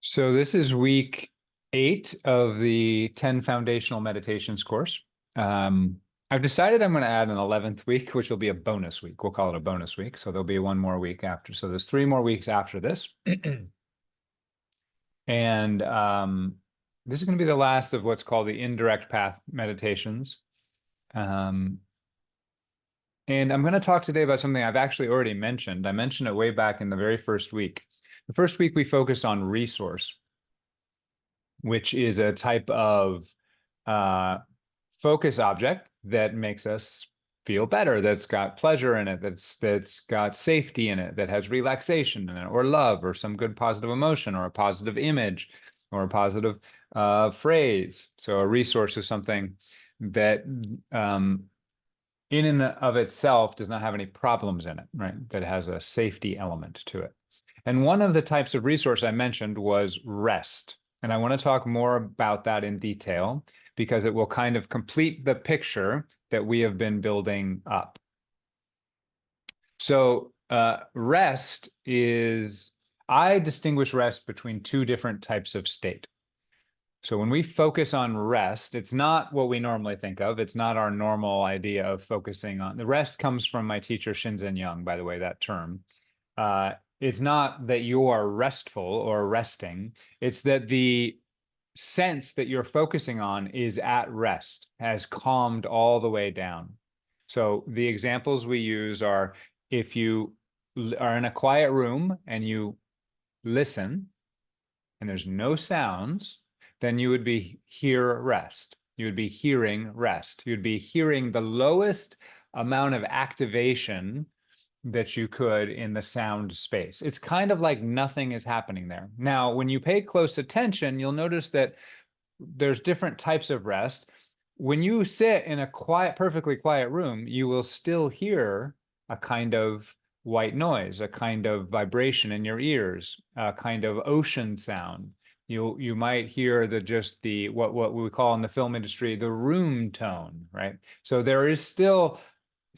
So this is week 8 of the 10 foundational meditations course. I've decided I'm going to add an 11th week, which will be a bonus week. We'll call it a bonus week. So there'll be one more week after. So there's 3 more weeks after this. And this is going to be the last of what's called the indirect path meditations. Um, and I'm going to talk today about something I've actually already mentioned. I mentioned it way back in the very first week. The first week we focused on resource, which is a type of uh, focus object that makes us feel better, that's got pleasure in it, that's got safety in it, that has relaxation in it, or love, or some good positive emotion, or a positive image, or a positive phrase. So a resource is something that in and of itself does not have any problems in it, right? That has a safety element to it. And one of the types of resource I mentioned was rest. And I want to talk more about that in detail because it will kind of complete the picture that we have been building up. So rest is, I distinguish rest between 2 different types of state. So when we focus on rest, it's not what we normally think of. It's not our normal idea of focusing on. The rest comes from my teacher, Shinzen Young, by the way, that term. It's not that you are restful or resting. It's that the sense that you're focusing on is at rest, has calmed all the way down. So the examples we use are if you are in a quiet room and you listen and there's no sounds, then you would be hear rest. You would be hearing rest. You'd be hearing the lowest amount of activation that you could in the sound space. It's kind of like nothing is happening there. Now, when you pay close attention, you'll notice that there's different types of rest. When you sit in a quiet, perfectly quiet room, you will still hear a kind of white noise, a kind of vibration in your ears, a kind of ocean sound. You might hear the what we call in the film industry the room tone, right? So there is still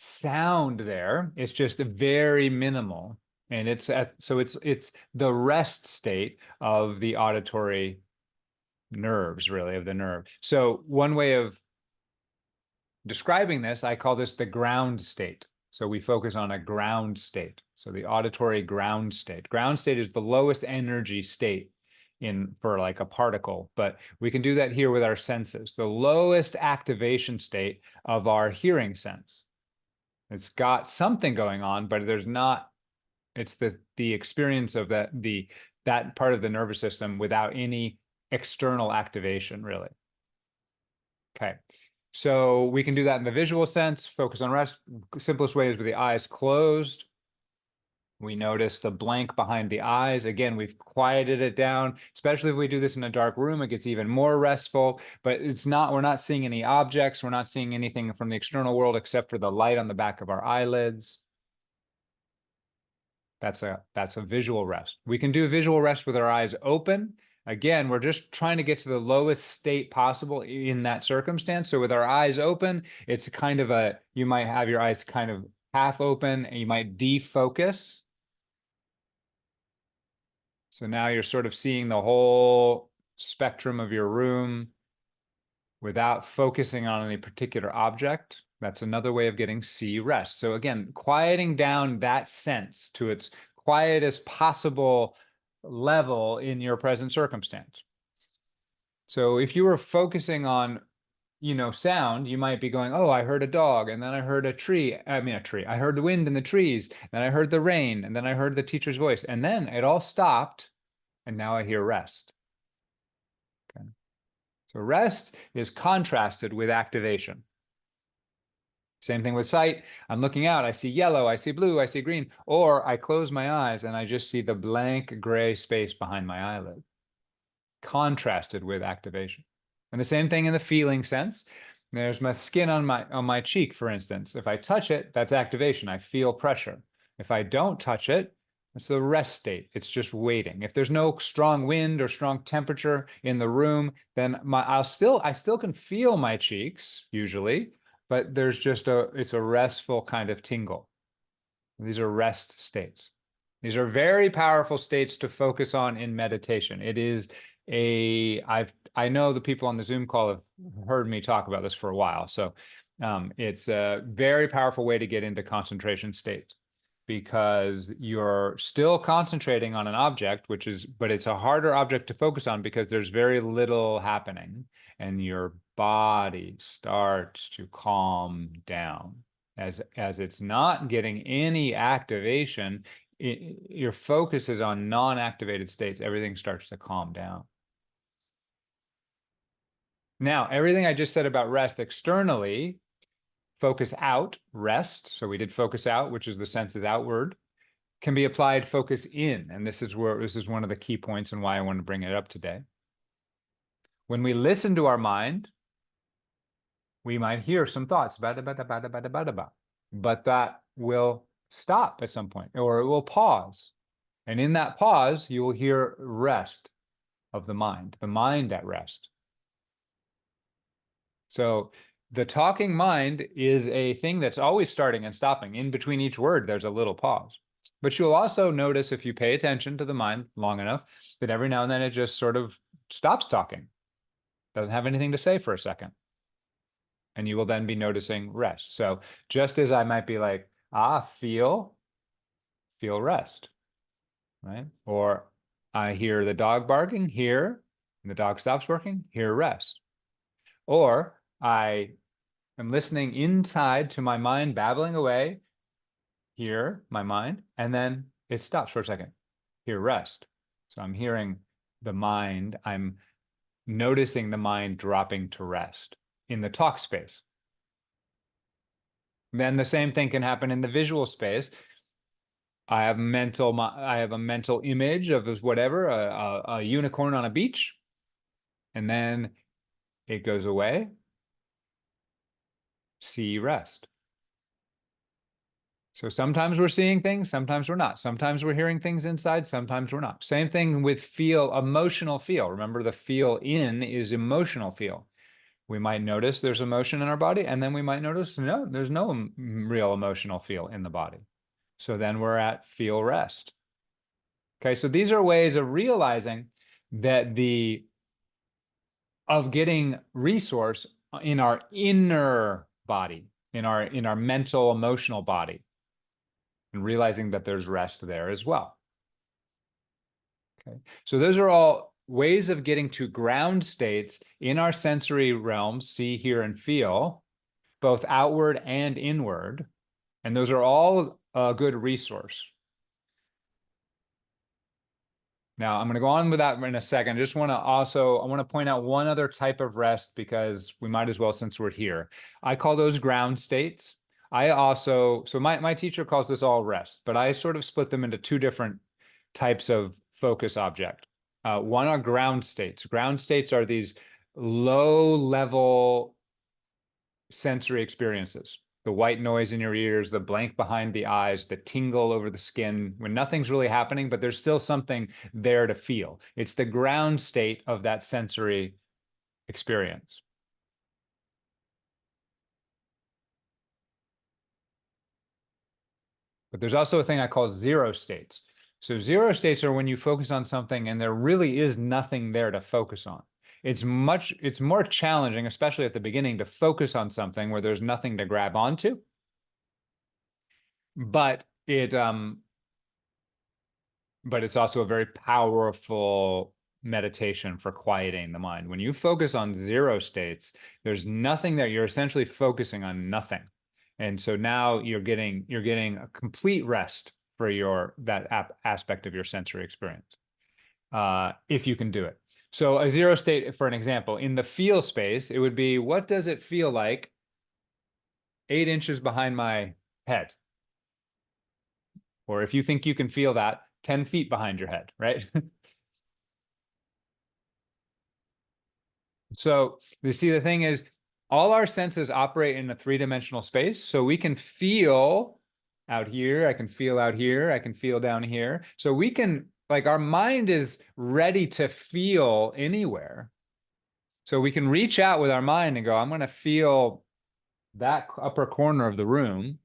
sound there. It's just very minimal, and it's the rest state of the auditory nerves, really, of the nerve. So one way of describing this, I call this the ground state. So we focus on a ground state. So the auditory ground state. Ground state is the lowest energy state for like a particle, but we can do that here with our senses. The lowest activation state of our hearing sense. It's got something going on, but there's not, it's the experience of that part of the nervous system without any external activation, really. Okay. So we can do that in the visual sense, focus on rest. Simplest way is with the eyes closed. We notice the blank behind the eyes. Again, we've quieted it down, especially if we do this in a dark room, it gets even more restful, but we're not seeing any objects. We're not seeing anything from the external world except for the light on the back of our eyelids. That's a visual rest. We can do visual rest with our eyes open. Again, we're just trying to get to the lowest state possible in that circumstance. So with our eyes open, it's kind of you might have your eyes kind of half open and you might defocus. So now you're sort of seeing the whole spectrum of your room without focusing on any particular object. That's another way of getting C rest. So again, quieting down that sense to its quietest possible level in your present circumstance. So if you were focusing on, sound, you might be going, oh, I heard a dog, and then I heard a tree. I heard the wind in the trees, then I heard the rain, and then I heard the teacher's voice, and then it all stopped, and now I hear rest. Okay. So rest is contrasted with activation. Same thing with sight. I'm looking out, I see yellow, I see blue, I see green, or I close my eyes and I just see the blank gray space behind my eyelid, contrasted with activation. And the same thing in the feeling sense. There's my skin on my cheek, for instance. If I touch it, that's activation. I feel pressure. If I don't touch it, it's the rest state. It's just waiting. If there's no strong wind or strong temperature in the room, then I still can feel my cheeks usually, but there's just it's a restful kind of tingle. These are rest states. These are very powerful states to focus on in meditation. It is I know the people on the Zoom call have heard me talk about this for a while. So it's a very powerful way to get into concentration states because you're still concentrating on an object, but it's a harder object to focus on because there's very little happening and your body starts to calm down. As it's not getting any activation, your focus is on non-activated states. Everything starts to calm down. Now, everything I just said about rest externally, focus out, rest. So we did focus out, which is the senses outward, can be applied focus in. And this is one of the key points and why I want to bring it up today. When we listen to our mind, we might hear some thoughts, but that will stop at some point, or it will pause. And in that pause, you will hear rest of the mind at rest. So the talking mind is a thing that's always starting and stopping. In between each word, there's a little pause. But you'll also notice if you pay attention to the mind long enough that every now and then it just sort of stops talking, doesn't have anything to say for a second. And you will then be noticing rest. So just as I might be like, feel rest, right? Or I hear the dog barking, here, and the dog stops barking, here, rest. Or I am listening inside to my mind babbling away, hear my mind, and then it stops for a second, hear rest. So I'm hearing the mind, I'm noticing the mind dropping to rest in the talk space. Then the same thing can happen in the visual space. I have a mental image of whatever, a unicorn on a beach, and then it goes away. See rest. So sometimes we're seeing things, sometimes we're not. Sometimes we're hearing things inside, sometimes we're not. Same thing with feel, emotional feel. Remember, the feel in is emotional feel. We might notice there's emotion in our body, and then we might notice, no, there's no real emotional feel in the body. So then we're at feel rest. Okay, so these are ways of realizing that of getting resource in our inner body, in our mental, emotional body, and realizing that there's rest there as well. Okay, so those are all ways of getting to ground states in our sensory realms, see, hear, and feel, both outward and inward. And those are all a good resource. Now, I'm going to go on with that in a second. I want to point out one other type of rest because we might as well since we're here. I call those ground states. So my teacher calls this all rest, but I sort of split them into two different types of focus object. One are ground states. Ground states are these low-level sensory experiences. The white noise in your ears, the blank behind the eyes, the tingle over the skin, when nothing's really happening, but there's still something there to feel. It's the ground state of that sensory experience. But there's also a thing I call zero states. So zero states are when you focus on something and there really is nothing there to focus on. It's more challenging, especially at the beginning, to focus on something where there's nothing to grab onto. But it's also a very powerful meditation for quieting the mind. When you focus on zero states, there's nothing there. You're essentially focusing on nothing. And so now you're getting a complete rest for that aspect of your sensory experience, if you can do it. So a zero state, for an example, in the feel space, it would be, what does it feel like 8 inches behind my head? Or if you think you can feel that, 10 feet behind your head, right? So you see, the thing is, all our senses operate in a 3-dimensional space. So we can feel out here, I can feel out here, I can feel down here. So we can, like, our mind is ready to feel anywhere. So we can reach out with our mind and go, I'm going to feel that upper corner of the room.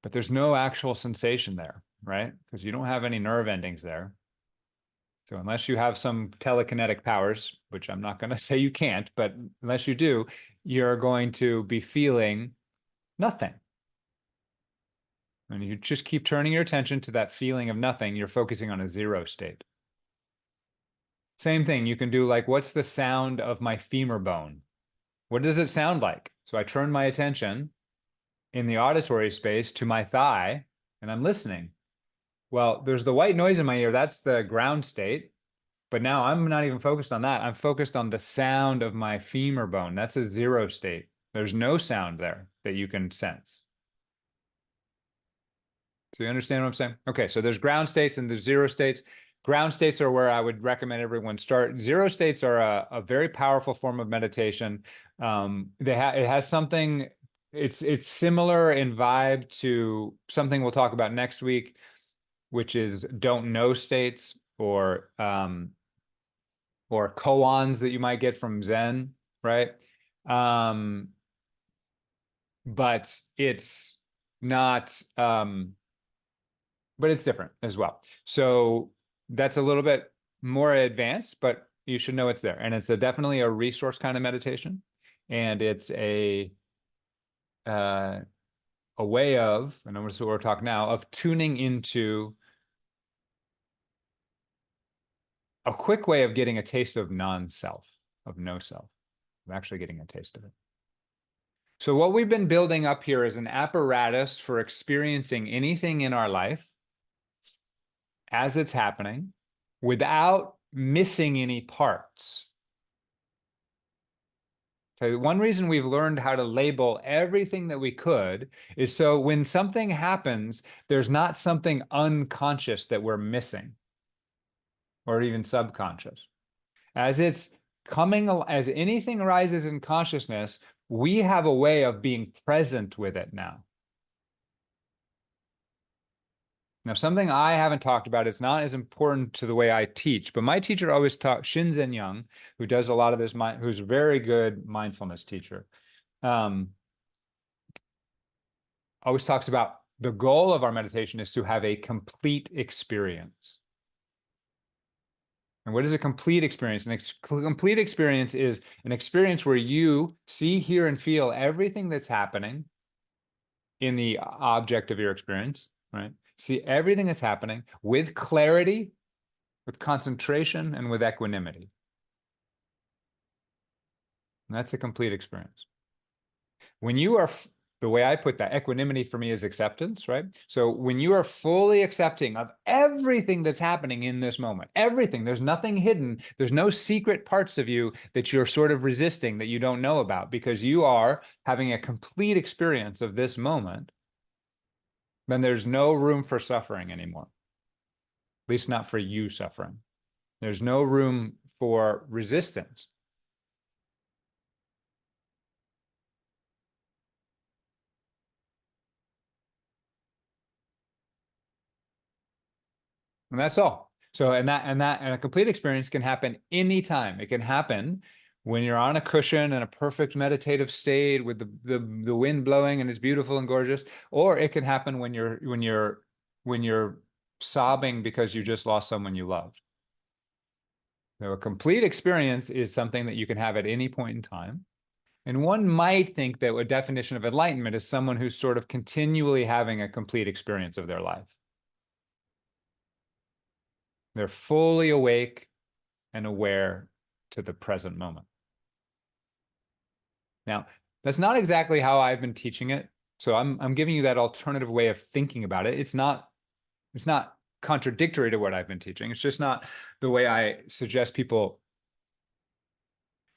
but there's no actual sensation there, right? Because you don't have any nerve endings there. So unless you have some telekinetic powers, which I'm not going to say you can't, but unless you do, you're going to be feeling nothing. And you just keep turning your attention to that feeling of nothing, you're focusing on a zero state. Same thing, you can do like, what's the sound of my femur bone? What does it sound like? So I turn my attention in the auditory space to my thigh and I'm listening. Well, there's the white noise in my ear. That's the ground state. But now I'm not even focused on that. I'm focused on the sound of my femur bone. That's a zero state. There's no sound there that you can sense. So you understand what I'm saying? Okay, so there's ground states and there's zero states. Ground states are where I would recommend everyone start. Zero states are a very powerful form of meditation. It has something, it's similar in vibe to something we'll talk about next week, which is don't know states or koans that you might get from Zen, right? But it's not but it's different as well. So that's a little bit more advanced, but you should know it's there. And it's definitely a resource kind of meditation. And it's a way of, and I'm what we're talking now, of tuning into a quick way of getting a taste of non-self, of no self, of actually getting a taste of it. So what we've been building up here is an apparatus for experiencing anything in our life as it's happening without missing any parts. So one reason we've learned how to label everything that we could is so when something happens, there's not something unconscious that we're missing or even subconscious. As it's coming, as anything arises in consciousness, we have a way of being present with it now. Now, something I haven't talked about, it's not as important to the way I teach, but my teacher always taught, Shinzen Young, who does a lot of this, who's a very good mindfulness teacher, always talks about the goal of our meditation is to have a complete experience. And what is a complete experience? An complete experience is an experience where you see, hear, and feel everything that's happening in the object of your experience, right? See everything that's happening with clarity, with concentration, and with equanimity. And that's a complete experience. When you are, the way I put that, equanimity for me is acceptance, right? So when you are fully accepting of everything that's happening in this moment, everything, there's nothing hidden, there's no secret parts of you that you're sort of resisting that you don't know about because you are having a complete experience of this moment, then there's no room for suffering anymore. At least not for you suffering. There's no room for resistance. And that's all. So, and a complete experience can happen anytime. It can happen when you're on a cushion in a perfect meditative state with the wind blowing and it's beautiful and gorgeous, or it can happen when you're sobbing because you just lost someone you loved. So a complete experience is something that you can have at any point in time. And one might think that a definition of enlightenment is someone who's sort of continually having a complete experience of their life. They're fully awake and aware to the present moment. Now, that's not exactly how I've been teaching it. So I'm giving you that alternative way of thinking about it. It's not contradictory to what I've been teaching. It's just not the way I suggest people.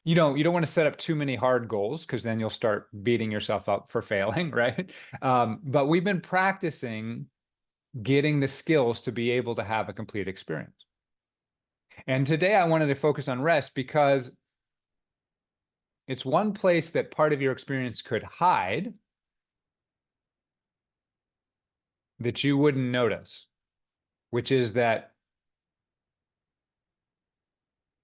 You don't want to set up too many hard goals because then you'll start beating yourself up for failing, right? But we've been practicing getting the skills to be able to have a complete experience. And today I wanted to focus on rest because it's one place that part of your experience could hide that you wouldn't notice, which is that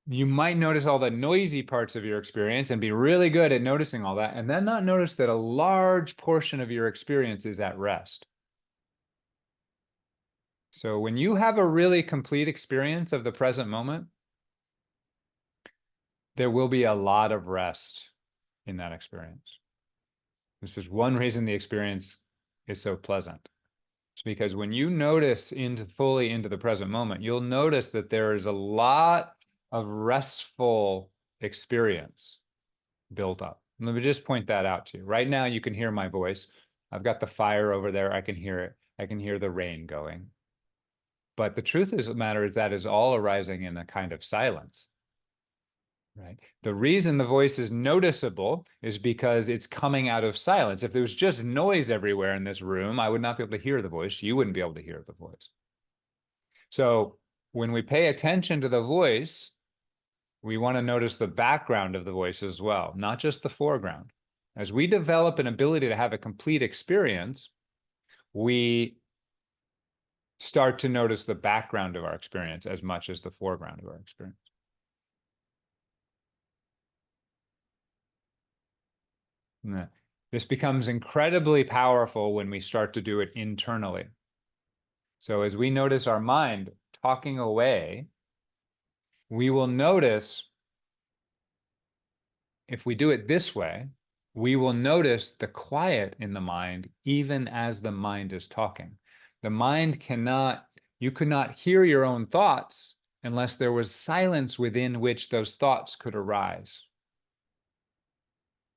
you might notice all the noisy parts of your experience and be really good at noticing all that, and then not notice that a large portion of your experience is at rest. So when you have a really complete experience of the present moment, there will be a lot of rest in that experience. This is one reason the experience is so pleasant. It's because when you notice fully into the present moment, you'll notice that there is a lot of restful experience built up. Let me just point that out to you. Right now, you can hear my voice. I've got the fire over there. I can hear it. I can hear the rain going. But the truth of the matter is that is all arising in a kind of silence. Right. The reason the voice is noticeable is because it's coming out of silence. If there was just noise everywhere in this room, I would not be able to hear the voice. You wouldn't be able to hear the voice. So when we pay attention to the voice, we want to notice the background of the voice as well, not just the foreground. As we develop an ability to have a complete experience, we start to notice the background of our experience as much as the foreground of our experience. This becomes incredibly powerful when we start to do it internally. So as we notice our mind talking away, we will notice, if we do it this way, we will notice the quiet in the mind even as the mind is talking. The mind cannot, you could not hear your own thoughts unless there was silence within which those thoughts could arise.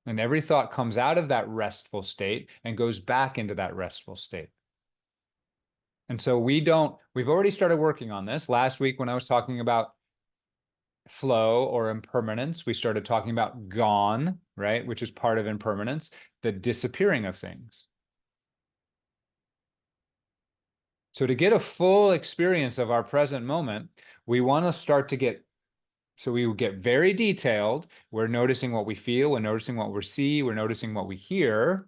And every thought comes out of that restful state and goes back into that restful state. And so we've already started working on this. Last week when I was talking about flow or impermanence, we started talking about gone, right? Which is part of impermanence, the disappearing of things. So to get a full experience of our present moment, we want to start to get, so we will get very detailed. We're noticing what we feel, we're noticing what we see, we're noticing what we hear,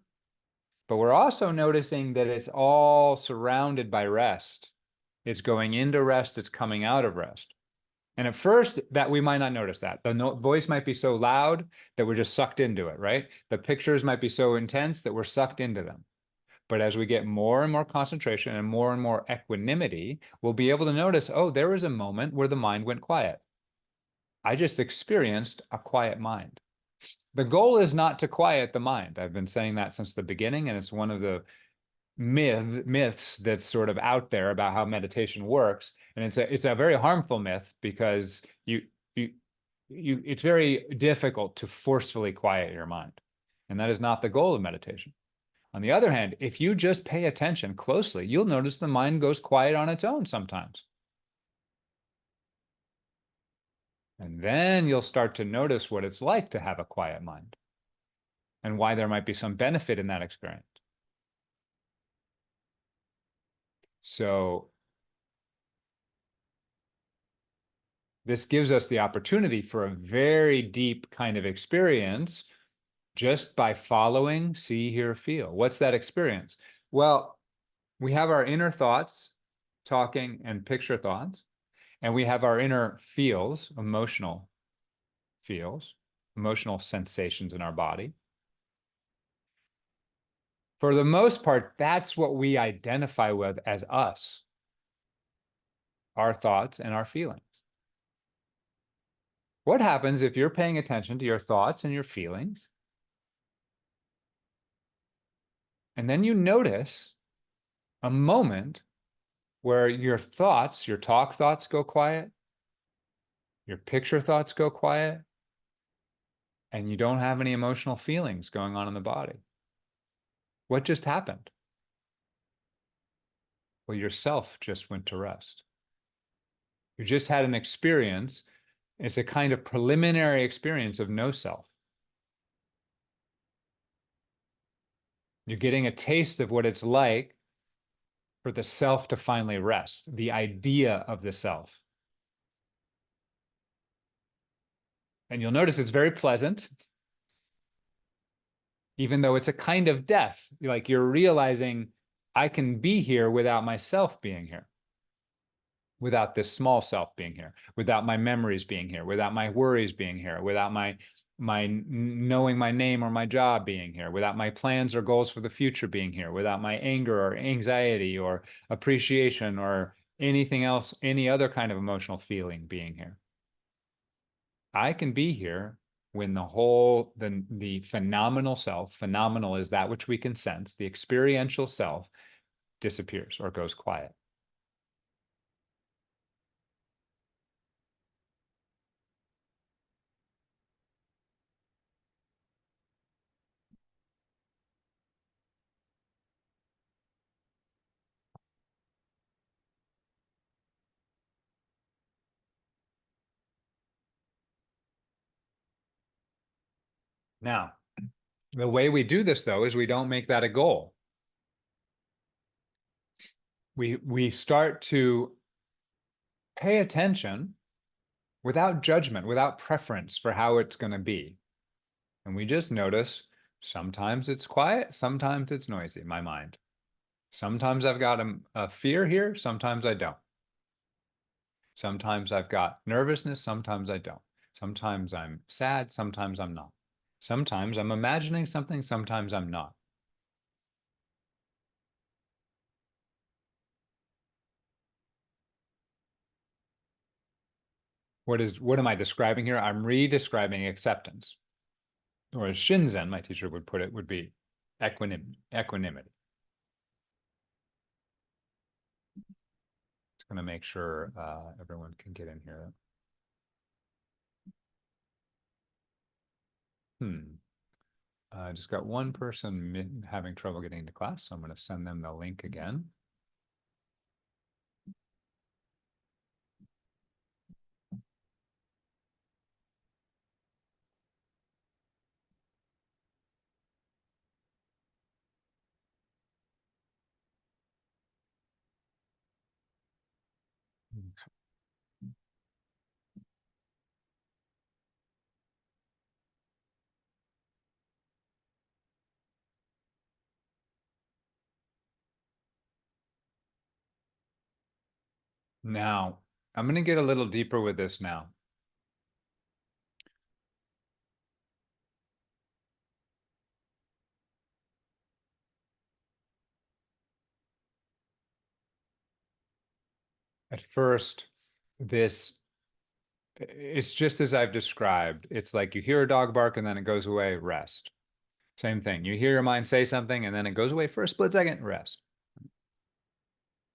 but we're also noticing that it's all surrounded by rest. It's going into rest, it's coming out of rest. And at first, that we might not notice that. The voice might be so loud that we're just sucked into it, right? The pictures might be so intense that we're sucked into them. But as we get more and more concentration and more equanimity, we'll be able to notice, oh, there was a moment where the mind went quiet. I just experienced a quiet mind. The goal is not to quiet the mind. I've been saying that since the beginning, and it's one of the myths that's sort of out there about how meditation works. And it's a very harmful myth because it's very difficult to forcefully quiet your mind. And that is not the goal of meditation. On the other hand, if you just pay attention closely, you'll notice the mind goes quiet on its own sometimes. And then you'll start to notice what it's like to have a quiet mind and why there might be some benefit in that experience. So this gives us the opportunity for a very deep kind of experience just by following, see, hear, feel. What's that experience? Well, we have our inner thoughts, talking and picture thoughts, and we have our inner feels, emotional sensations in our body. For the most part, that's what we identify with as us, our thoughts and our feelings. What happens if you're paying attention to your thoughts and your feelings, and then you notice a moment where your thoughts, your talk thoughts go quiet, your picture thoughts go quiet, and you don't have any emotional feelings going on in the body? What just happened? Well, yourself just went to rest. You just had an experience. It's a kind of preliminary experience of no self. You're getting a taste of what it's like for the self to finally rest, the idea of the self. And you'll notice it's very pleasant, even though it's a kind of death. Like you're realizing I can be here without myself being here, without this small self being here, without my memories being here, without my worries being here, without my knowing my name or my job being here, without my plans or goals for the future being here, without my anger or anxiety or appreciation or anything else, any other kind of emotional feeling being here. I can be here when the phenomenal self, phenomenal is that which we can sense, the experiential self disappears or goes quiet. Now, the way we do this though is we don't make that a goal. We start to pay attention without judgment, without preference for how it's going to be. And we just notice sometimes it's quiet, sometimes it's noisy, my mind. Sometimes I've got a fear here, sometimes I don't. Sometimes I've got nervousness, sometimes I don't. Sometimes I'm sad, sometimes I'm not. Sometimes I'm imagining something, sometimes I'm not. What am I describing here? I'm re-describing acceptance. Or as Shinzen, my teacher would put it, would be equanimity. Just going to make sure everyone can get in here. I just got one person having trouble getting into class, so I'm going to send them the link again. Now, I'm going to get a little deeper with this now. At first, it's just as I've described. It's like you hear a dog bark and then it goes away, rest. Same thing. You hear your mind say something and then it goes away for a split second, rest.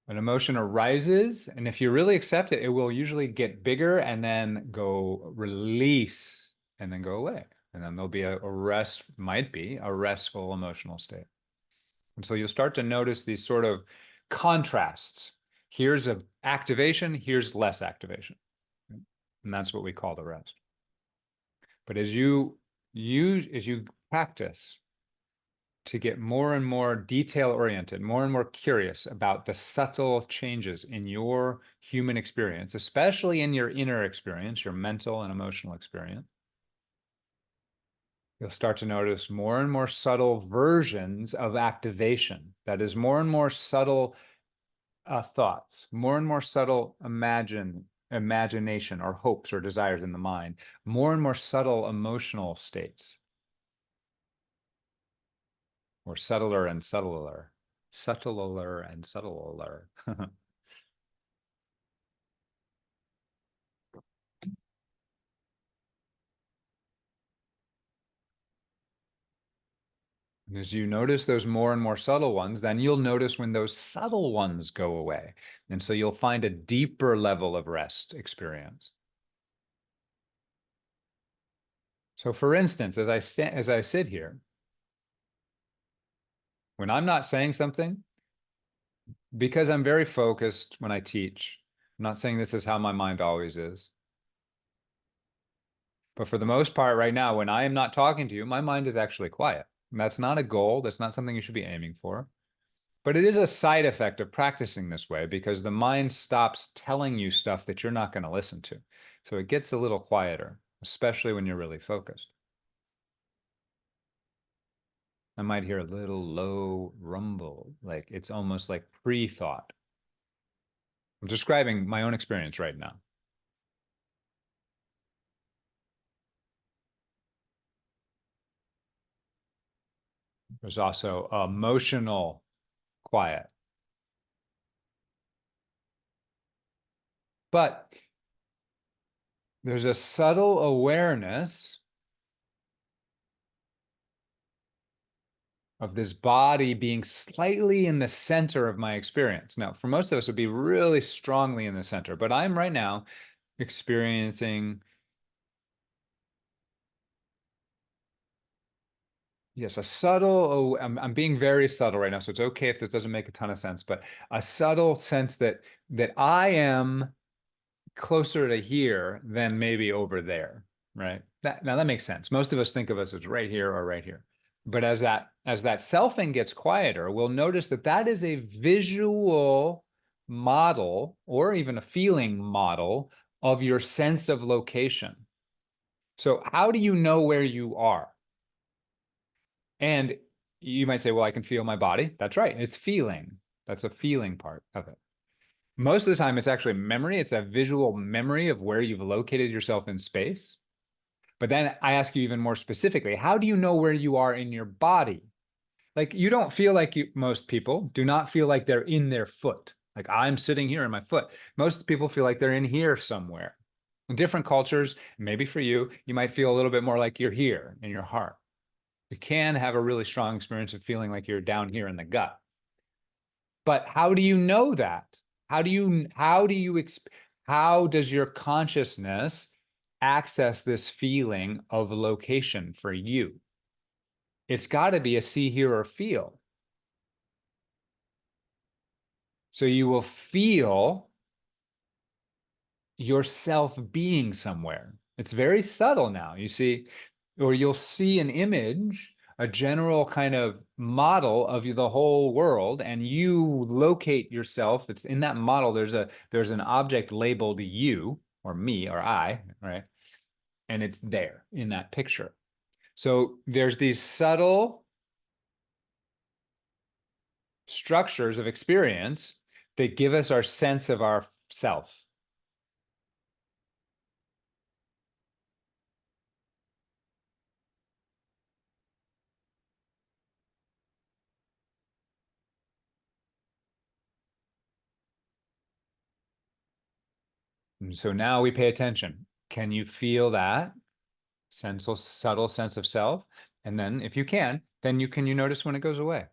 An emotion arises, and if you really accept it, it will usually get bigger and then go release and then go away. And then there'll be might be a restful emotional state. And so you'll start to notice these sort of contrasts. Here's a activation, here's less activation. And that's what we call the rest. But as you practice to get more and more detail oriented, more and more curious about the subtle changes in your human experience, especially in your inner experience, your mental and emotional experience, you'll start to notice more and more subtle versions of activation. That is, more and more subtle thoughts, more and more subtle imagination or hopes or desires in the mind, more and more subtle emotional states, or subtler and subtler, subtler and subtler. And as you notice those more and more subtle ones, then you'll notice when those subtle ones go away. And so you'll find a deeper level of rest experience. So for instance, as I sit here, when I'm not saying something, because I'm very focused when I teach, I'm not saying this is how my mind always is. But for the most part right now, when I am not talking to you, my mind is actually quiet. And that's not a goal. That's not something you should be aiming for. But it is a side effect of practicing this way because the mind stops telling you stuff that you're not going to listen to. So it gets a little quieter, especially when you're really focused. I might hear a little low rumble, like it's almost like pre-thought. I'm describing my own experience right now. There's also emotional quiet. But there's a subtle awareness of this body being slightly in the center of my experience. Now, for most of us, it would be really strongly in the center, but I'm right now experiencing, yes, a subtle, I'm being very subtle right now, so it's okay if this doesn't make a ton of sense, but a subtle sense that I am closer to here than maybe over there, right? Now that makes sense. Most of us think of us as right here or right here. But as that selfing gets quieter, we'll notice that that is a visual model or even a feeling model of your sense of location. So how do you know where you are? And you might say, well, I can feel my body. That's right. It's feeling. That's a feeling part of it. Most of the time, it's actually memory. It's a visual memory of where you've located yourself in space. But then I ask you even more specifically, how do you know where you are in your body? Like you don't feel like most people do not feel like they're in their foot. Like I'm sitting here in my foot. Most people feel like they're in here somewhere. In different cultures, maybe for you, you might feel a little bit more like you're here in your heart. You can have a really strong experience of feeling like you're down here in the gut. But how do you know that? How does your consciousness access this feeling of location for you? It's got to be a see, hear, or feel. So you will feel yourself being somewhere. It's very subtle now, you see, or you'll see an image, a general kind of model of the whole world, and you locate yourself. It's in that model, there's an object labeled you or me or I, right? And it's there in that picture. So there's these subtle structures of experience that give us our sense of our self. And so now we pay attention. Can you feel that subtle sense of self? And then if you can, then you notice when it goes away.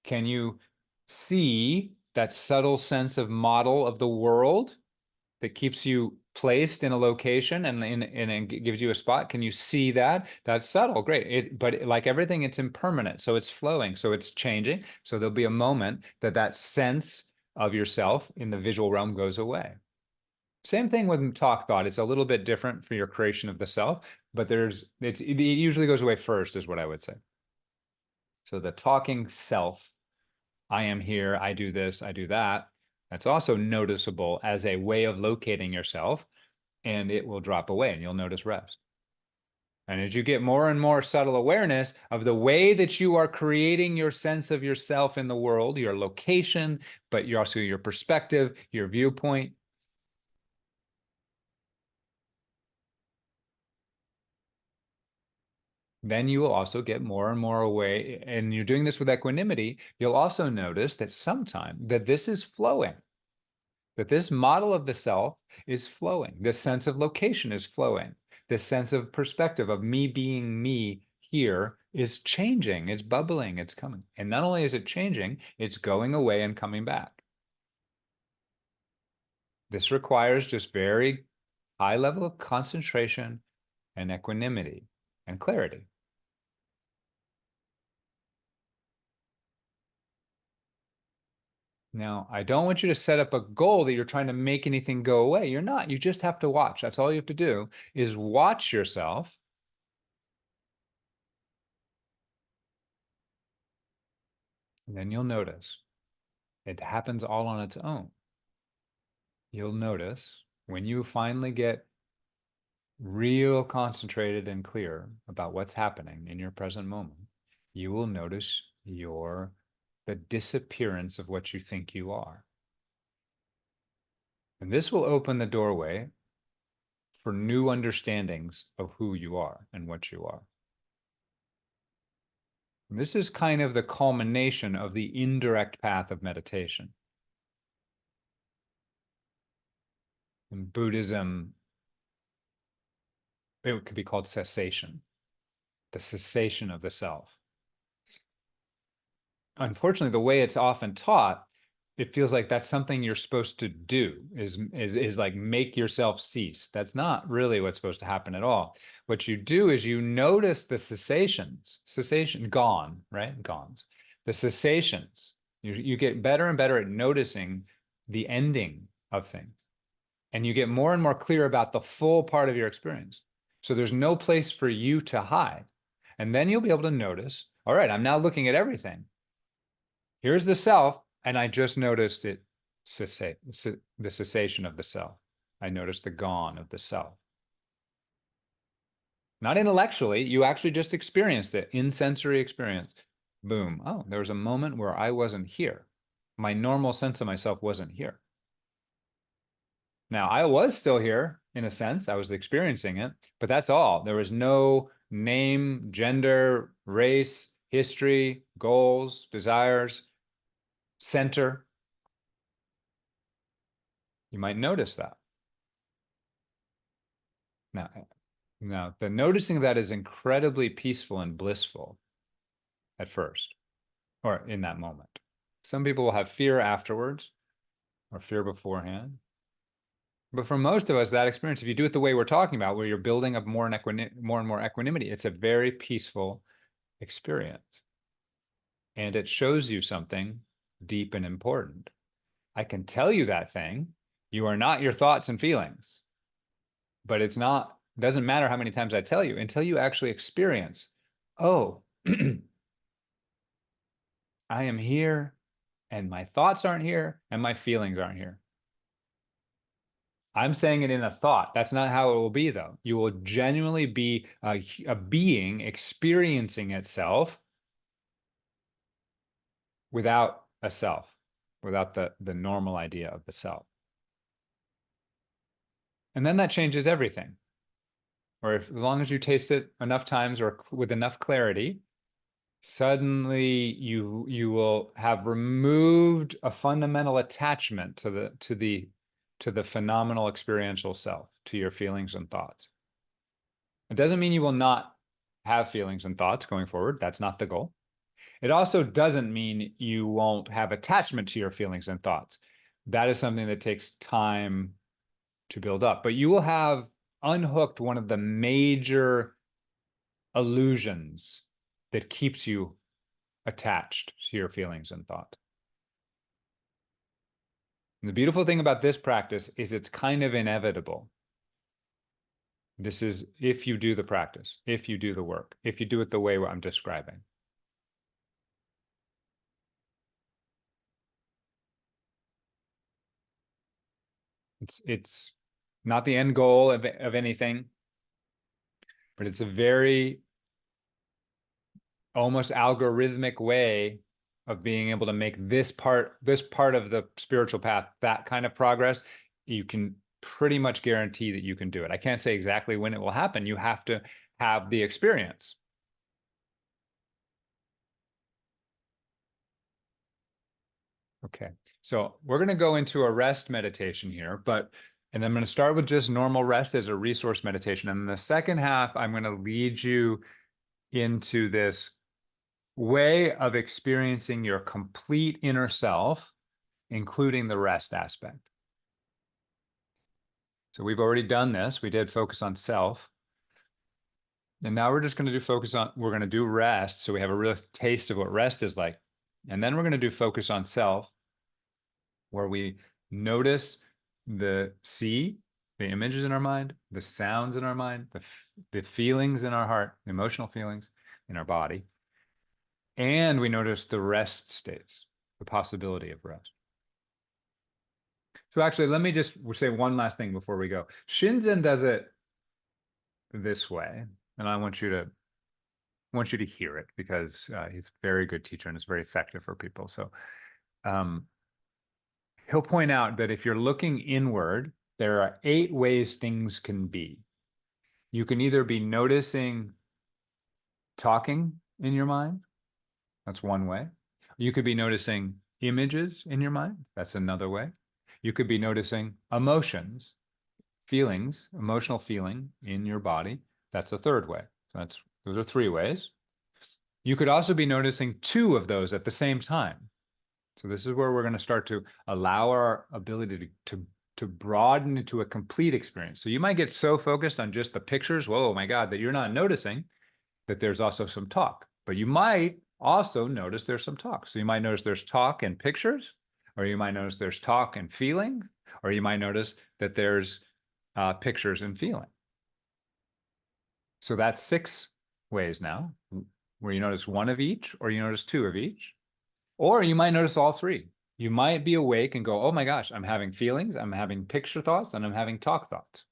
Can you see that subtle sense of model of the world that keeps you placed in a location and gives you a spot? Can you see that? That's subtle, great. But like everything, it's impermanent, so it's flowing, so it's changing. So there'll be a moment that sense of yourself in the visual realm goes away. Same thing with talk thought. It's a little bit different for your creation of the self, but it usually goes away first, is what I would say. So the talking self, I am here, I do this, I do that, that's also noticeable as a way of locating yourself, and it will drop away and you'll notice rest. And as you get more and more subtle awareness of the way that you are creating your sense of yourself in the world, your location, but you're also your perspective, your viewpoint, then you will also get more and more away. And you're doing this with equanimity. You'll also notice that sometime that this is flowing, that this model of the self is flowing. This sense of location is flowing. This sense of perspective of me being me here is changing. It's bubbling. It's coming. And not only is it changing, it's going away and coming back. This requires just very high level of concentration and equanimity and clarity. Now, I don't want you to set up a goal that you're trying to make anything go away. You're not. You just have to watch. That's all you have to do is watch yourself. And then you'll notice it happens all on its own. You'll notice when you finally get real concentrated and clear about what's happening in your present moment, you will notice the disappearance of what you think you are. And this will open the doorway for new understandings of who you are and what you are. And this is kind of the culmination of the indirect path of meditation. In Buddhism, it could be called cessation, the cessation of the self. Unfortunately, the way it's often taught, it feels like that's something you're supposed to do is like make yourself cease. That's not really what's supposed to happen at all. What you do is you notice the cessation gone, right? Gones. The cessations. You get better and better at noticing the ending of things. And you get more and more clear about the full part of your experience. So there's no place for you to hide. And then you'll be able to notice, all right, I'm now looking at everything. Here's the self, and I just noticed it, the cessation of the self. I noticed the gone of the self. Not intellectually, you actually just experienced it in sensory experience. Boom. Oh, there was a moment where I wasn't here. My normal sense of myself wasn't here. Now, I was still here in a sense. I was experiencing it, but that's all. There was no name, gender, race, history, goals, desires, center. You might notice that. Now, the noticing of that is incredibly peaceful and blissful at first, or in that moment. Some people will have fear afterwards or fear beforehand. But for most of us, that experience, if you do it the way we're talking about, where you're building up more and more equanimity, it's a very peaceful experience. And it shows you something deep and important. I can tell you that thing. You are not your thoughts and feelings. But it's not, doesn't matter how many times I tell you until you actually experience, oh, I am here and my thoughts aren't here and my feelings aren't here. I'm saying it in a thought. That's not how it will be, though. You will genuinely be a being experiencing itself without a self, without the normal idea of the self. And then that changes everything. Or if, as long as you taste it enough times or with enough clarity, suddenly you will have removed a fundamental attachment to the phenomenal experiential self, to your feelings and thoughts. It doesn't mean you will not have feelings and thoughts going forward. That's not the goal. It also doesn't mean you won't have attachment to your feelings and thoughts. That is something that takes time to build up. But you will have unhooked one of the major illusions that keeps you attached to your feelings and thought. And the beautiful thing about this practice is it's kind of inevitable. This is if you do the practice, if you do the work, if you do it the way I'm describing. It's not the end goal of anything, but it's a very almost algorithmic way of being able to make this part of the spiritual path, that kind of progress. You can pretty much guarantee that you can do it. I can't say exactly when it will happen. You have to have the experience. Okay, so we're going to go into a rest meditation here, and I'm going to start with just normal rest as a resource meditation. And in the second half, I'm going to lead you into this way of experiencing your complete inner self, including the rest aspect. So we've already done this. We did focus on self. And now we're just going to we're going to do rest. So we have a real taste of what rest is like. And then we're going to do focus on self, where we notice the images in our mind, the sounds in our mind, the feelings in our heart, the emotional feelings in our body. And we notice the rest states, the possibility of rest. So actually, let me just say one last thing before we go. Shinzen does it this way, and I want you to hear it because he's a very good teacher and it's very effective for people. So he'll point out that if you're looking inward, there are 8 ways things can be. You can either be noticing talking in your mind. That's one way. You could be noticing images in your mind. That's another way. You could be noticing emotions. feelings, emotional feeling in your body. That's a third way. So those are 3 ways. You could also be noticing 2 of those at the same time. So this is where we're going to start to allow our ability to broaden into a complete experience. So you might get so focused on just the pictures, whoa, my God, that you're not noticing that there's also some talk. But you might also notice there's some talk. So you might notice there's talk and pictures, or you might notice there's talk and feeling, or you might notice that there's pictures and feeling. So that's 6 ways now, where you notice 1 of each, or you notice 2 of each, or you might notice all 3. You might be awake and go, oh my gosh, I'm having feelings, I'm having picture thoughts, and I'm having talk thoughts.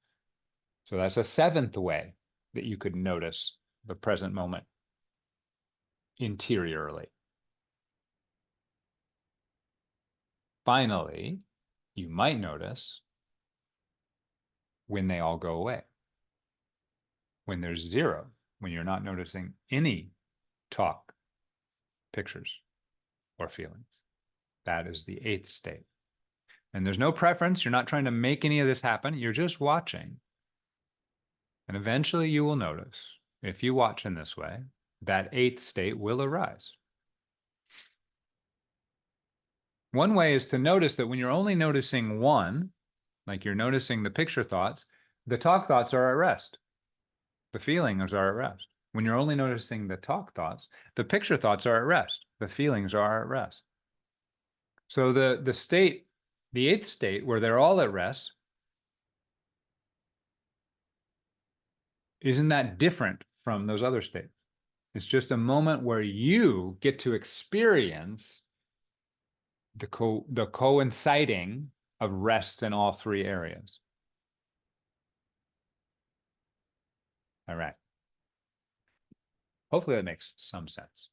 So that's a 7th way that you could notice the present moment interiorly. Finally, you might notice when they all go away. When there's 0, when you're not noticing any talk, pictures, or feelings. That is the 8th state. And there's no preference. You're not trying to make any of this happen. You're just watching. And eventually you will notice, if you watch in this way, that 8th state will arise. One way is to notice that when you're only noticing 1, like you're noticing the picture thoughts, the talk thoughts are at rest. The feelings are at rest. When you're only noticing the talk thoughts, the picture thoughts are at rest. The feelings are at rest. So the state, the 8th state, where they're all at rest, isn't that different from those other states? It's just a moment where you get to experience the coinciding of rest in all 3 areas. All right. Hopefully that makes some sense.